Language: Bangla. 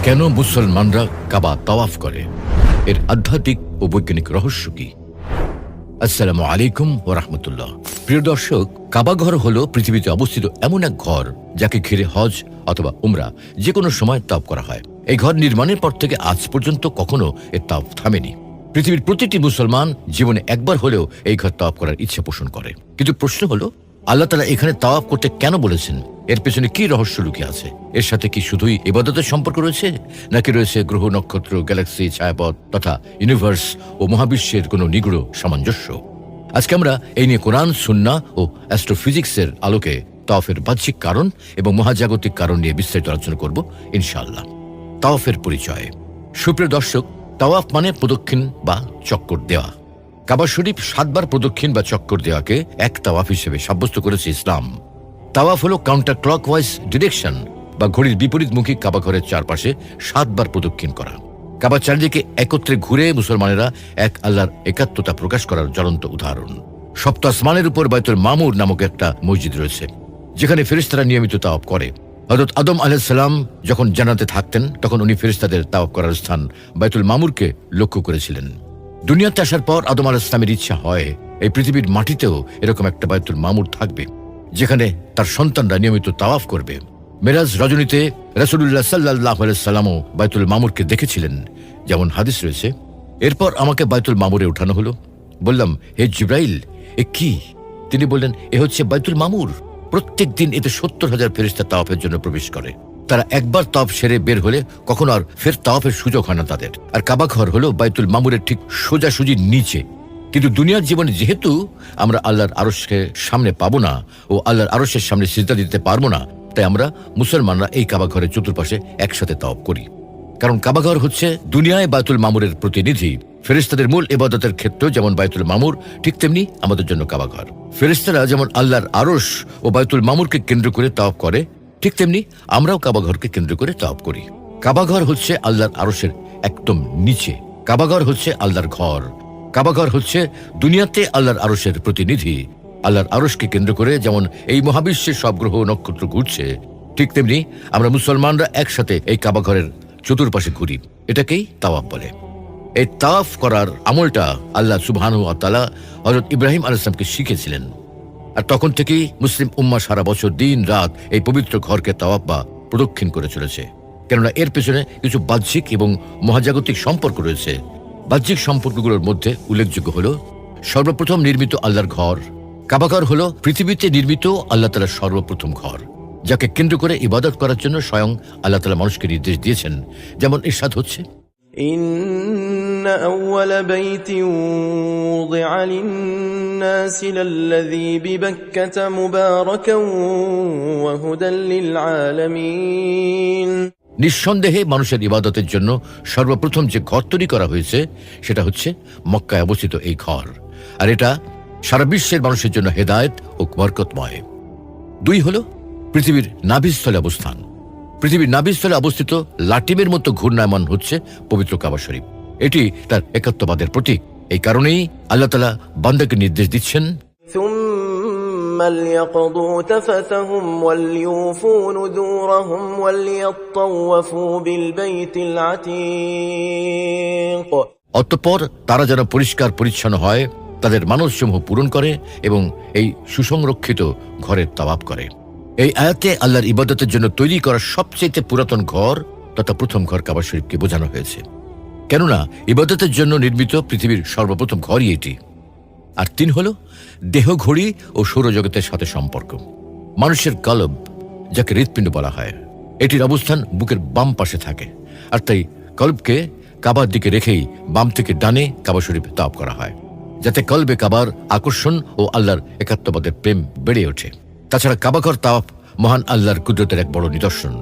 কেন মুসলমানরা কাবা তাওয়াফ করে, এর আধ্যাত্মিক ও বৈজ্ঞানিক রহস্য কি? আসসালামু আলাইকুম ওয়া রাহমাতুল্লাহ। প্রিয় দর্শক, কাবা ঘর হলো পৃথিবীতে অবস্থিত এমন এক ঘর যাকে ঘিরে হজ অথবা উমরা যে কোনো সময় তাওয়াফ করা হয়। এই ঘর নির্মাণের পর থেকে আজ পর্যন্ত কখনো এর তাওয়াফ থামেনি। পৃথিবীর প্রতিটি মুসলমান জীবনে একবার হলেও এই ঘর তাওয়াফ করার ইচ্ছা পোষণ করে। কিন্তু প্রশ্ন হলো, আল্লাহ তাআলা এখানে তাওয়াফ করতে কেন বলেছেন? এর পেছনে কি রহস্য লুকিয়ে আছে? এর সাথে কি শুধুই ইবাদতের সম্পর্ক রয়েছে, নাকি রয়েছে গ্রহ, নক্ষত্র, গ্যালাক্সি, ছায়াপথ তথা ইউনিভার্স ও মহাবিশ্বের কোনো নিগুড় সামঞ্জস্য? আজকে আমরা এই নিয়ে কোরআন, সুন্নাহ ও অ্যাস্ট্রোফিজিক্সের আলোকে তাওয়াফের বাহ্যিক কারণ এবং মহাজাগতিক কারণ নিয়ে বিস্তারিত আলোচনা করব ইনশাআল্লাহ। তাওয়াফের পরিচয়। সুপ্রিয় দর্শক, তাওয়াফ মানে প্রদক্ষিণ বা চক্কর দেওয়া। কাবা শরীফ 7 বার প্রদক্ষিণ বা চক্কর দেওয়াকে এক তাওয়াফ হিসেবে সাব্যস্ত করেছে ইসলাম। তাওয়াফ হলো কাউন্টার ক্লকওয়াইজ ডিরেকশন বা ঘড়ির বিপরীতমুখী কাবা ঘরের চারপাশে 7 বার প্রদক্ষিণ করা। কাবা চারিদিকে একত্রে ঘুরে মুসলমানেরা এক আল্লাহর একাত্মতা প্রকাশ করার জ্বলন্ত উদাহরণ। সপ্ত আসমানের উপর বাইতুল মামুর নামক একটা মসজিদ রয়েছে, যেখানে ফেরেশতারা নিয়মিত তাওয়াফ করে। হযরত আদম আলাইহিস সালাম যখন জান্নাতে থাকতেন, তখন উনি ফেরেশতাদের তাওয়াফ করার স্থান বাইতুল মামুরকে লক্ষ্য করেছিলেন। দুনিয়াতে আসার পর আদম আলাইহিস সালামের ইচ্ছা হয় এই পৃথিবীর মাটিতেও এরকম একটা বাইতুল মামুর থাকবে, যেখানে তার সন্তানরা নিয়মিত তাওয়াফ করবে। মেরাজ রজনীতে রাসূলুল্লাহ সাল্লাল্লাহু আলাইহি ওয়াসাল্লামও বাইতুল মামুরকে দেখেছিলেন, যেমন হাদিস রয়েছে। এরপর আমাকে বাইতুল মামুরে ওঠানো হলো। বললাম, হে জিবরাইল, এ কি? তিনি বললেন, এ হচ্ছে বাইতুল মামুর। প্রত্যেক দিন এতে 70,000 ফেরেশতা তাওয়াফের জন্য প্রবেশ করে। তারা একবার তাওয়াফ সেরে বের হলে কখনো আর ফের তাওয়াফের সুযোগ হয় না তাদের। আর কাবা ঘর হলো বাইতুল মামুরের ঠিক সোজাসুজি নিচে। কিন্তু দুনিয়ার জীবনে যেহেতু আমরা আল্লাহর আরশকে সামনে পাবো না ও আল্লাহর আরশের সামনে সিজদা দিতে পারবো না, তাই আমরা মুসলমানরা এই কাবা ঘরের চতুর্পাশে একসাথে তাওয়াফ করি। কারণ কাবা ঘর হচ্ছে দুনিয়ায় বাইতুল মামুরের প্রতিনিধি। ফেরেশতাদের মূল ইবাদতের ক্ষেত্র যেমন বাইতুল মামুর, ঠিক তেমনি আমাদের জন্য কাবা ঘর। ফেরেশতারা যেমন আল্লাহর আরশ ও বাইতুল মামুরকে কেন্দ্র করে তাওয়াফ করে, ঠিক তেমনি আমরাও কাবা ঘরকে কেন্দ্র করে তাওয়াফ করি। কাবা ঘর হচ্ছে আল্লাহর আরশের একদম নিচে। কাবা ঘর হচ্ছে আল্লাহর ঘর। কাবা ঘর হচ্ছে দুনিয়াতে আল্লাহর আরশের প্রতিনিধি। আল্লাহর আরশকে কেন্দ্র করে যেমন এই মহাবিশ্বের সব গ্রহ নক্ষত্র ঘুরছে, ঠিক তেমনি আমরা মুসলমানরা একসাথে এই কাবা ঘরের চতুর্পাশে ঘুরি। এটাকেই তাওয়াফ বলে। এই তাওয়াফ করার আমলটা আল্লাহ সুবহানাহু ওয়া তাআলা হযরত ইব্রাহিম আলাইহিস সালামকে শিখিয়েছিলেন। আর তখন থেকেই মুসলিম উম্মাহ সারা বছর দিন রাত এই পবিত্র ঘরকে তাওয়াফ বা প্রদক্ষিণ করে চলেছে। কেননা এর পেছনে কিছু বাহ্যিক এবং মহাজাগতিক সম্পর্ক রয়েছে। বাহ্যিক সম্পর্কগুলোর মধ্যে উল্লেখযোগ্য হল, সর্বপ্রথম নির্মিত আল্লাহর ঘর। কাবা ঘর হল পৃথিবীতে নির্মিত আল্লাহ তাআলার সর্বপ্রথম ঘর, যাকে কেন্দ্র করে ইবাদত করার জন্য স্বয়ং আল্লাহ তাআলা মানুষকে নির্দেশ দিয়েছেন। যেমন ইরশাদ হচ্ছে, إن أول بيت وضع للناس للذي ببكة مباركا وهدى للعالمين। নিঃসন্দেহে মানুষের ইবাদতের জন্য সর্বপ্রথম যে ঘর তৈরি করা হয়েছে সেটা হচ্ছে মক্কায় অবস্থিত এই ঘর। আর এটা সারা বিশ্বের মানুষের জন্য হেদায়েত ও বরকতময়। 2 হলো পৃথিবীর নাভিস্থলে অবস্থান। পৃথিবীর নাভিস্থলে অবস্থিত লাটিমের মতো ঘূর্ণায়মান হচ্ছে পবিত্র কাবা শরীফ। এটি তার একাত্মবাদের প্রতীক। এই কারণেই আল্লাহ তাআলা বান্দাকে নির্দেশ দিচ্ছেন, ثم ليقضوا تفثهم وليوفوا نذورهم وليطوفوا بالبيت العتيق। অতঃপর তারা যেন পরিষ্কার পরিচ্ছন্ন হয়, তাদের মানসসমূহ পূরণ করে এবং এই সুসংরক্ষিত ঘরের তাওয়াফ করে। এই আয়াতে আল্লাহর ইবাদতের জন্য তৈরি করা সবচেয়ে পুরাতন ঘর তথা প্রথম ঘর কাবা শরীফকে বোঝানো হয়েছে। কেননা ইবাদতের জন্য নির্মিত পৃথিবীর সর্বপ্রথম ঘরই এটি। আর 3 হলো দেহ ঘড়ি ও সৌরজগতের সাথে সম্পর্ক। মানুষের কলব, যাকে হৃৎপিণ্ড বলা হয়, এটির অবস্থান বুকের বাম পাশে থাকে। আর তাই কলবকে কাবার দিকে রেখেই বাম থেকে ডানে কাবা শরীফ তাওয়াফ করা হয়, যাতে কলবে কাবার আকর্ষণ ও আল্লাহর একাত্মবাদের প্রেম বেড়ে ওঠে। তাছাড়া কাবা ঘর তাওয়াফ মহান আল্লাহর কুদরতের এক বড় নিদর্শন।